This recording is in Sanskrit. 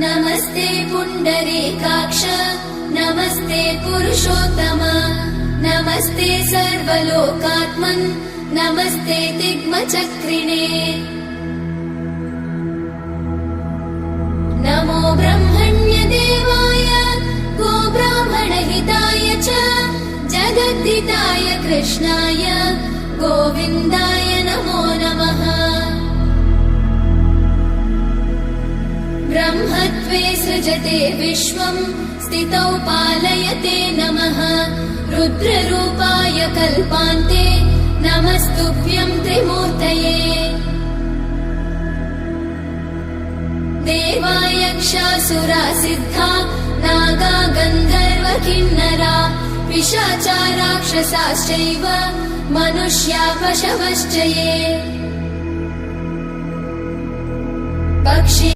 नमस्ते पुण्डरीकाक्ष नमस्ते पुरुषोत्तम नमस्ते सर्वलोकात्मन् नमस्ते तिग्मचक्रिणे नमो ब्रह्मण्यदेवाय गोब्राह्मणहिताय च जगद्धिताय कृष्णाय गोविन्दाय नमो नमः। ब्रह्मत्वे सृजते विश्वं स्थितौ पालयते नमः रुद्ररूपाय कल्पान्ते नमस्तुभ्यं त्रिमूर्तये। देवायक्षासुरा सिद्धा नागा गन्धर्व किन्नरा पिशाचा राक्षसाश्चैव मनुष्या पशवश्च ये। पक्षी